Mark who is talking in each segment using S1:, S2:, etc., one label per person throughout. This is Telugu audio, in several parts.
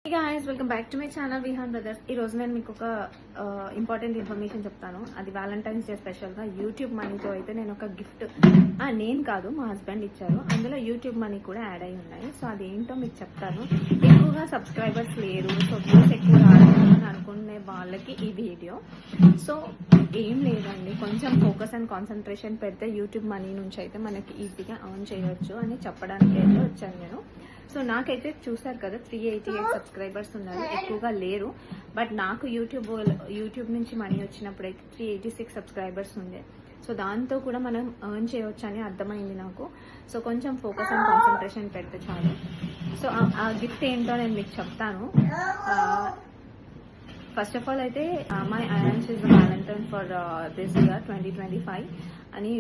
S1: Hey guys, welcome back to my channel Vihan Brothers. ఈ రోజు నేను మీకు ఒక ఇంపార్టెంట్ ఇన్ఫర్మేషన్ చెప్తాను. అది వ్యాలంటైన్స్ డే స్పెషల్ గా యూట్యూబ్ మనీతో అయితే నేను ఒక గిఫ్ట్ నేను కాదు మా హస్బెండ్ ఇచ్చారు. అందులో యూట్యూబ్ మనీ కూడా యాడ్ అయి ఉన్నాయి. సో అదేంటో మీకు చెప్తాను. ఎక్కువగా సబ్స్క్రైబర్స్ లేరు, సో వ్యూస్ ఎక్కువ రావాలని అనుకునే వాళ్ళకి ఈ వీడియో. సో ఏం లేదండి, కొంచెం ఫోకస్ అండ్ కాన్సన్ట్రేషన్ పెడితే యూట్యూబ్ మనీ నుంచి అయితే మనకి ఈజీగా ఎర్న్ చేయొచ్చు అని చెప్పడానికి అయితే వచ్చాను నేను. సో నాకైతే చూసారు కదా 388 సబ్స్క్రైబర్స్ ఉన్నారు, ఎక్కువగా లేరు. బట్ నాకు యూట్యూబ్ నుంచి మనీ వచ్చినప్పుడు అయితే 386 సబ్స్క్రైబర్స్ ఉండే. సో దాంతో కూడా మనం ఎర్న్ చేయవచ్చు అని అర్థమైంది నాకు. సో కొంచెం ఫోకస్ అండ్ కాన్సన్ట్రేషన్ పెడితే చాలు. సో ఆ గిఫ్ట్ ఏంటో నేను మీకు చెప్తాను. ఫస్ట్ ఆఫ్ ఆల్ అయితే my ions is Valentine for this year 2025 అని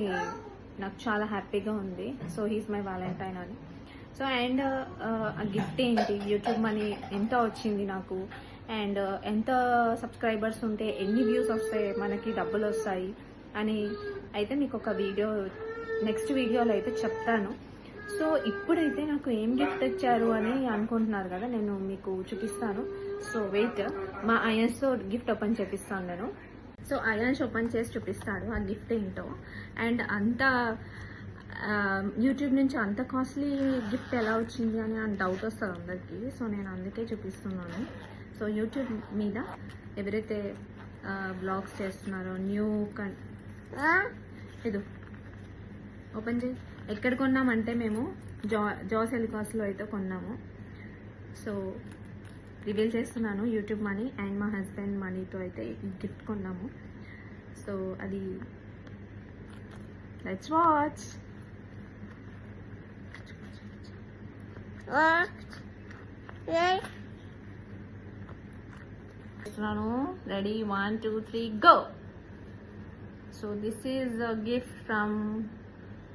S1: నాకు చాలా హ్యాపీగా ఉంది. సో హీస్ మై వ్యాలంటైన్ అని. సో అండ్ ఆ గిఫ్ట్ ఏంటి, యూట్యూబ్ మనీ ఎంత వచ్చింది నాకు, అండ్ ఎంత సబ్స్క్రైబర్స్ ఉంటే ఎన్ని వ్యూస్ వస్తాయి, మనకి డబ్బులు వస్తాయి అని అయితే మీకు ఒక వీడియో నెక్స్ట్ వీడియోలో అయితే చెప్తాను. సో ఇప్పుడైతే నాకు ఏం గిఫ్ట్ ఇచ్చారు అని అనుకుంటున్నారు కదా, నేను మీకు చూపిస్తాను. సో వెయిట్, మా అయాన్స్తో గిఫ్ట్ ఓపెన్ చేపిస్తాను నేను. సో అయాన్స్ ఓపెన్ చేసి చూపిస్తాడు ఆ గిఫ్ట్ ఏంటో. అండ్ అంతా యూట్యూబ్ నుంచి అంత కాస్ట్లీ గిఫ్ట్ ఎలా వచ్చింది అని డౌట్ వస్తుంది అందరికీ. సో నేను అందుకే చూపిస్తున్నాను. సో యూట్యూబ్ మీద ఎవరైతే బ్లాగ్స్ చేస్తున్నారో ఇది ఓపెన్ చేసి ఎక్కడ కొన్నామంటే మేము జాస్ ఎలికాస్లో అయితే కొన్నాము. సో రివీల్ చేస్తున్నాను, యూట్యూబ్ మనీ అండ్ మా హస్బెండ్ మనీతో అయితే ఈ గిఫ్ట్ కొన్నాము. సో అది let's watch. Ready, 1, 2, 3, go. So this is a gift from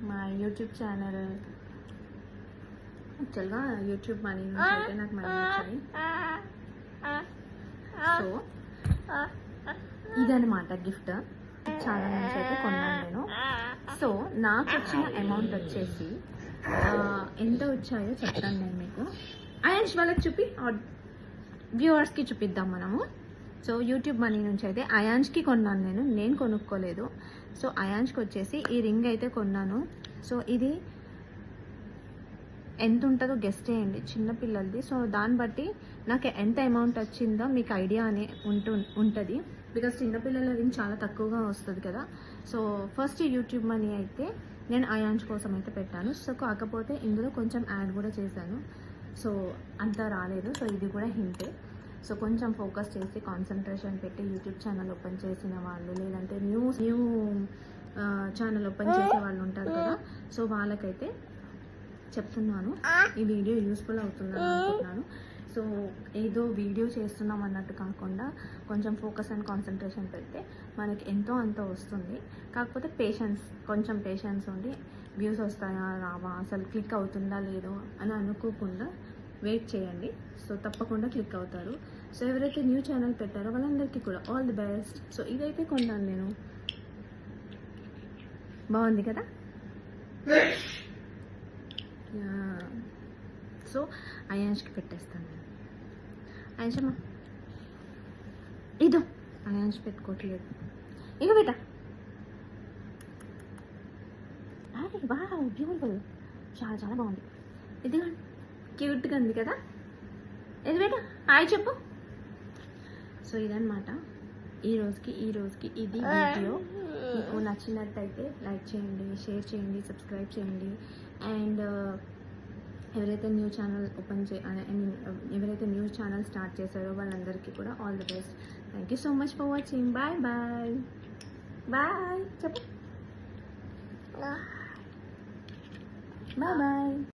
S1: my YouTube channel. చల్గా యూట్యూబ్ మనీ నుంచి అయితే నాకు మనీ వచ్చాయి. సో ఇదనమాట గిఫ్ట్. చాలా నుంచి అయితే కొన్నాను నేను. సో నాకు వచ్చిన అమౌంట్ వచ్చేసి ఎంత వచ్చాయో చెప్తాను నేను మీకు. అయాన్స్ వాళ్ళకి చూపి వ్యూవర్స్కి చూపిద్దాం మనము. సో యూట్యూబ్ మనీ నుంచి అయితే అయాన్స్కి కొన్నాను నేను కొనుక్కోలేదు. సో అయాన్స్కి వచ్చేసి ఈ రింగ్ అయితే కొన్నాను. సో ఇది ఎంత ఉంటుందో గెస్ట్ చేయండి, చిన్నపిల్లలది. సో దాన్ని బట్టి నాకు ఎంత అమౌంట్ వచ్చిందో మీకు ఐడియా అనే ఉంటుంది. బికాస్ చిన్నపిల్లల రింగ్ చాలా తక్కువగా వస్తుంది కదా. సో ఫస్ట్ యూట్యూబ్ మనీ అయితే నేను అయాన్స్ కోసం అయితే పెట్టాను. సో కాకపోతే ఇందులో కొంచెం యాడ్ కూడా చేశాను. సో అంతా రాలేదు. సో ఇది కూడా హింటే. సో కొంచెం ఫోకస్ చేసి కాన్సన్ట్రేషన్ పెట్టి యూట్యూబ్ ఛానల్ ఓపెన్ చేసిన వాళ్ళు, లేదంటే న్యూ ఛానల్ ఓపెన్ చేసే వాళ్ళు ఉంటారు కదా. సో వాళ్ళకైతే చెప్తున్నాను, ఈ వీడియో యూస్ఫుల్ అవుతుందని అనుకుంటున్నాను. సో ఏదో వీడియో చేస్తున్నాం అన్నట్టు కాకుండా కొంచెం ఫోకస్ అండ్ కాన్సన్ట్రేషన్ పెడితే మనకి ఎంతో అంత వస్తుంది. కాకపోతే కొంచెం పేషెన్స్ ఉండి వ్యూస్ వస్తాయా రావా, అసలు క్లిక్ అవుతుందా లేదో అని అనుకోకుండా వెయిట్ చేయండి. సో తప్పకుండా క్లిక్ అవుతారు. సో ఎవరైతే న్యూ ఛానల్ పెట్టారో వాళ్ళందరికీ కూడా ఆల్ ది బెస్ట్. సో ఇదైతే కొన్నాను నేను. బాగుంది కదా. సో అయాన్స్కి పెట్టేస్తాను నేను. అయాన్షమ్మా ఇదో అయాన్స్ పెట్టుకోవట్లేదు. ఇక బేటా, అరే బా బ్యూటిఫుల్, చాలా చాలా బాగుంది. ఇది క్యూట్గా ఉంది కదా. ఇది బేటా హాయ్ చెప్పు. సో ఇదన్నమాట ఈ రోజుకి ఇది వీడియో. మీకు నచ్చినట్టయితే లైక్ చేయండి, షేర్ చేయండి, సబ్స్క్రైబ్ చేయండి. అండ్ ఎవరైతే న్యూ ఛానల్ ఎవరైతే న్యూ ఛానల్ స్టార్ట్ చేశారో వాళ్ళందరికీ కూడా all the best. Thank you so much for watching. Bye bye bye చెప్పు. Bye bye.